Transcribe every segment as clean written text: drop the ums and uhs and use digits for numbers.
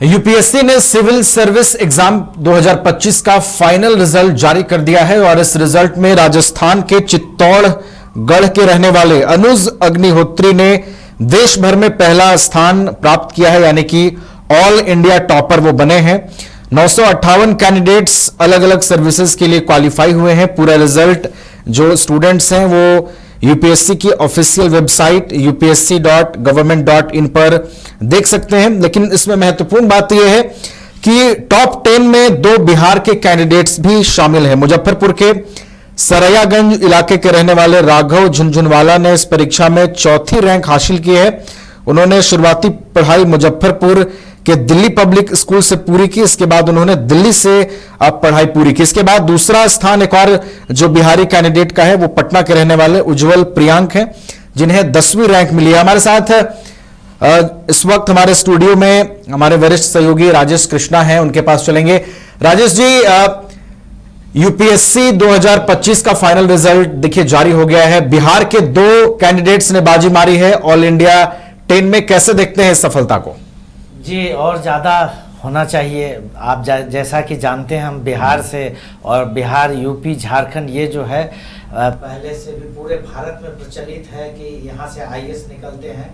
UPSC ने civil service exam 2025 का final result जारी कर दिया है और इस रिजल्ट में राजस्थान के चित्तौड़गढ़ के रहने वाले अनुज अग्निहोत्री ने देश भर में पहला स्थान प्राप्त किया है, यानी कि ऑल इंडिया टॉपर वो बने हैं। 958 कैंडिडेट्स अलग अलग सर्विसेज के लिए क्वालिफाई हुए हैं। पूरा रिजल्ट जो स्टूडेंट्स हैं वो यूपीएससी की ऑफिशियल वेबसाइट upsc.government.in पर देख सकते हैं। लेकिन इसमें महत्वपूर्ण बात यह है कि टॉप 10 में 2 बिहार के कैंडिडेट्स भी शामिल हैं। मुजफ्फरपुर के सरैयागंज इलाके के रहने वाले राघव झुनझुनवाला ने इस परीक्षा में 4थी रैंक हासिल की है। उन्होंने शुरुआती पढ़ाई मुजफ्फरपुर के दिल्ली पब्लिक स्कूल से पूरी की। इसके बाद उन्होंने दिल्ली से पढ़ाई पूरी की। इसके बाद दूसरा स्थान एक और जो बिहारी कैंडिडेट का है वो पटना के रहने वाले उज्जवल प्रियांक हैं, जिन्हें 10वीं रैंक मिली है। हमारे साथ इस वक्त हमारे स्टूडियो में हमारे वरिष्ठ सहयोगी राजेश कृष्णा हैं, उनके पास चलेंगे। राजेश जी, यूपीएससी 2025 का फाइनल रिजल्ट देखिए जारी हो गया है। बिहार के 2 कैंडिडेट्स ने बाजी मारी है ऑल इंडिया 10 में। कैसे देखते हैं इस सफलता को? जी, और ज़्यादा होना चाहिए। आप जैसा कि जानते हैं, हम बिहार से, और बिहार, यूपी, झारखंड ये जो है पहले से भी पूरे भारत में प्रचलित है कि यहाँ से आईएएस निकलते हैं।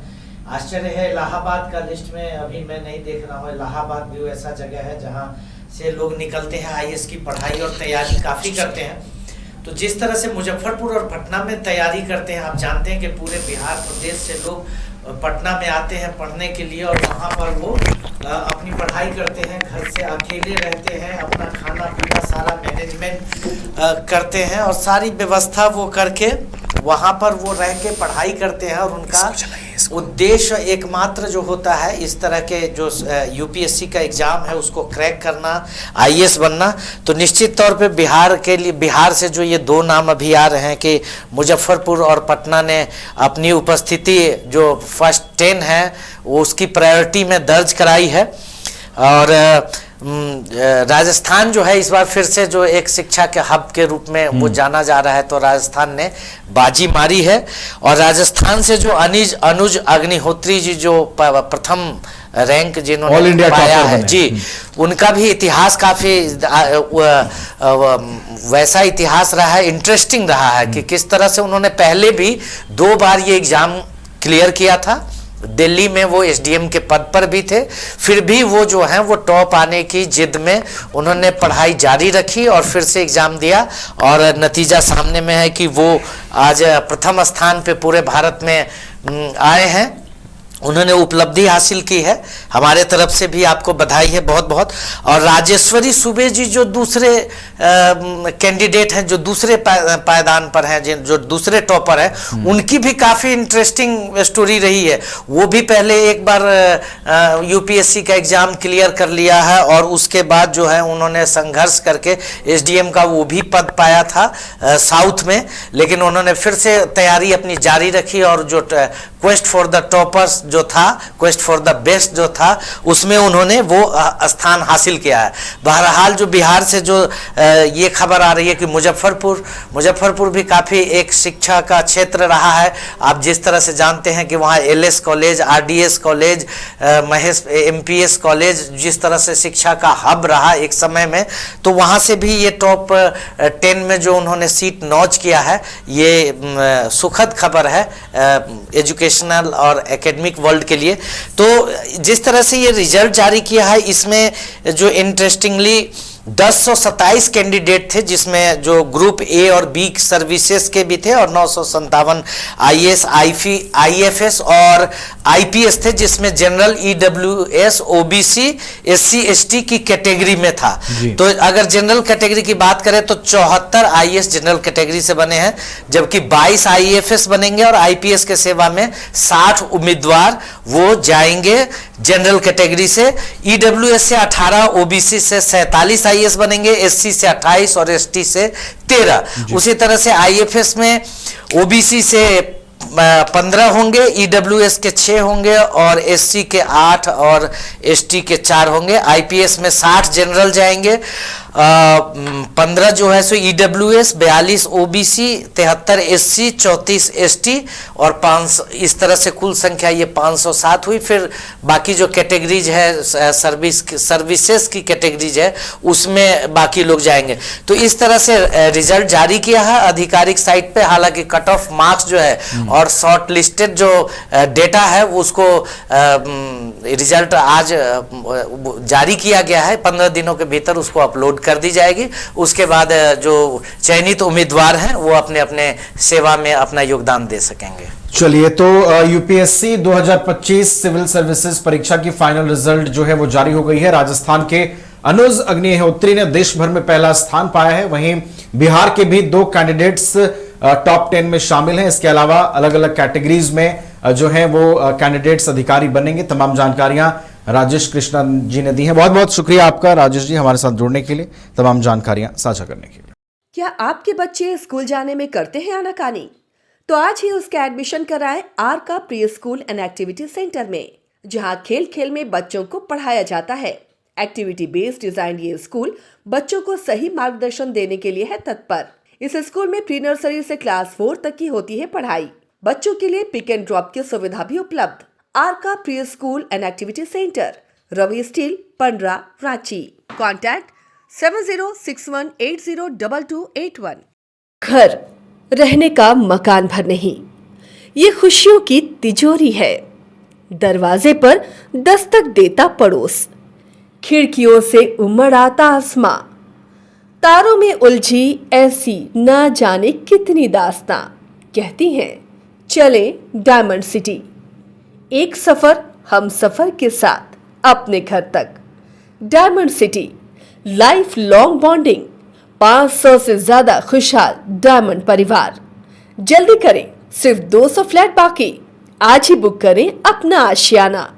आश्चर्य है, इलाहाबाद का लिस्ट में अभी मैं नहीं देख रहा हूँ। इलाहाबाद भी ऐसा जगह है जहाँ से लोग निकलते हैं, आईएएस की पढ़ाई और तैयारी काफ़ी करते हैं। तो जिस तरह से मुजफ्फरपुर और पटना में तैयारी करते हैं, आप जानते हैं कि पूरे बिहार प्रदेश से लोग पटना में आते हैं पढ़ने के लिए और वहाँ पर वो अपनी पढ़ाई करते हैं। घर से अकेले रहते हैं, अपना खाना पीना सारा मैनेजमेंट करते हैं और सारी व्यवस्था वो करके वहाँ पर वो रह के पढ़ाई करते हैं। और उनका उद्देश्य एकमात्र जो होता है, इस तरह के जो यूपीएससी का एग्ज़ाम है उसको क्रैक करना, आईएएस बनना। तो निश्चित तौर पे बिहार के लिए, बिहार से जो ये 2 नाम अभी आ रहे हैं कि मुजफ्फरपुर और पटना ने अपनी उपस्थिति जो फर्स्ट 10 है वो उसकी प्रायोरिटी में दर्ज कराई है। और राजस्थान जो है इस बार फिर से जो एक शिक्षा के हब के रूप में वो जाना जा रहा है, तो राजस्थान ने बाजी मारी है। और राजस्थान से जो अनुज अग्निहोत्री जी जो प्रथम रैंक जिन्होंने पाया है जी, उनका भी इतिहास काफ़ी वैसा इतिहास रहा है, इंटरेस्टिंग रहा है कि किस तरह से उन्होंने पहले भी 2 बार ये एग्ज़ाम क्लियर किया था। दिल्ली में वो एसडीएम के पद पर भी थे, फिर भी वो जो हैं वो टॉप आने की जिद में उन्होंने पढ़ाई जारी रखी और फिर से एग्ज़ाम दिया। और नतीजा सामने में है कि वो आज प्रथम स्थान पे पूरे भारत में आए हैं। उन्होंने उपलब्धि हासिल की है। हमारे तरफ से भी आपको बधाई है बहुत बहुत। और राजेश्वरी सुबे जी जो दूसरे कैंडिडेट हैं, जो दूसरे पायदान पर हैं, जो दूसरे टॉपर हैं, उनकी भी काफ़ी इंटरेस्टिंग स्टोरी रही है। वो भी पहले एक बार यूपीएससी का एग्ज़ाम क्लियर कर लिया है और उसके बाद जो है उन्होंने संघर्ष करके एसडीएम का वो भी पद पाया था साउथ में, लेकिन उन्होंने फिर से तैयारी अपनी जारी रखी और जो क्वेस्ट फॉर द टॉपर्स जो था, क्वेस्ट फॉर द बेस्ट जो था, उसमें उन्होंने वो स्थान हासिल किया है। बहरहाल जो बिहार से जो ये खबर आ रही है कि मुजफ्फरपुर भी काफ़ी एक शिक्षा का क्षेत्र रहा है। आप जिस तरह से जानते हैं कि वहाँ LS college, RDS college, Mahesh MPS college जिस तरह से शिक्षा का हब रहा एक समय में, तो वहाँ से भी ये टॉप 10 में जो उन्होंने सीट नॉच किया है, ये सुखद खबर है एजुकेशनल और एकेडमिक वर्ल्ड के लिए। तो जिस तरह से ये रिजल्ट जारी किया है, इसमें जो इंटरेस्टिंगली 1027 कैंडिडेट थे, जिसमें जो ग्रुप ए और बी सर्विसेज के भी थे, और 957 आईएएस, आईएफएस और आईपीएस थे, जिसमें general, EWS, OBC, SC ST की कैटेगरी में था। तो अगर जनरल कैटेगरी की बात करें तो 74 आईएएस जनरल कैटेगरी से बने हैं, जबकि 22 आईएफएस बनेंगे और आईपीएस के सेवा में 60 उम्मीदवार वो जाएंगे जनरल कैटेगरी से। ईडब्ल्यूएस से 18, ओबीसी से 47 आईएएस बनेंगे, एससी से 28 और एसटी से 13। उसी तरह से आईएफएस में ओबीसी से 15 होंगे, ईडब्ल्यूएस के 6 होंगे और एससी के 8 और एसटी के 4 होंगे। आईपीएस में 60 जनरल जाएंगे, 15 जो है सो ईडब्ल्यूएस, 42 ओबीसी, 73 एससी, 34 एसटी और 500, इस तरह से कुल संख्या ये 507 हुई। फिर बाकी जो कैटेगरीज है सर्विसेज की कैटेगरीज है उसमें बाकी लोग जाएंगे। तो इस तरह से रिजल्ट जारी किया है आधिकारिक साइट पे। हालांकि कट ऑफ मार्क्स जो है और शॉर्ट लिस्टेड जो डेटा है उसको रिजल्ट आज जारी किया गया है। 15 दिनों के भीतर उसको अपलोड कर दी जाएगी। उसके बाद जो चयनित उम्मीदवार हैं वो अपने अपने सेवा में अपना योगदान दे सकेंगे। चलिए, तो यूपीएससी 2025 सिविल सर्विसेज परीक्षा की फाइनल रिजल्ट जो है वो जारी हो गई है। राजस्थान के अनुज अग्निहोत्री ने देश भर में पहला स्थान पाया है। वहीं बिहार के भी 2 कैंडिडेट्स टॉप 10 में शामिल हैं। इसके अलावा अलग अलग कैटेगरीज में जो है वो कैंडिडेट्स अधिकारी बनेंगे। तमाम जानकारियां राजेश कृष्णा जी ने दी हैं। बहुत बहुत शुक्रिया आपका राजेश जी, हमारे साथ जुड़ने के लिए, तमाम जानकारियां साझा करने के लिए। क्या आपके बच्चे स्कूल जाने में करते हैं आनाकानी? तो आज ही उसका एडमिशन कराएं आर का pre school and activity centre में, जहां खेल खेल में बच्चों को पढ़ाया जाता है। एक्टिविटी बेस्ड डिजाइन ये स्कूल बच्चों को सही मार्गदर्शन देने के लिए है तत्पर। इस स्कूल में प्री नर्सरी से क्लास 4 तक की होती है पढ़ाई। बच्चों के लिए पिक एंड ड्रॉप की सुविधा भी उपलब्ध। आर का pre school and activity centre, Ravi steel, Pandra, Ranchi. Contact 7061802281। घर रहने का मकान भर नहीं, ये खुशियों की तिजोरी है। दरवाजे पर दस्तक देता पड़ोस, खिड़कियों से उमड़ आता आसमां, तारों में उलझी ऐसी ना जाने कितनी दास्तां। कहती हैं चले डायमंड सिटी, एक सफर हम सफर के साथ अपने घर तक। Diamond city, life long bonding, 500 से ज्यादा खुशहाल डायमंड परिवार। जल्दी करें, सिर्फ 200 फ्लैट बाकी। आज ही बुक करें अपना आशियाना।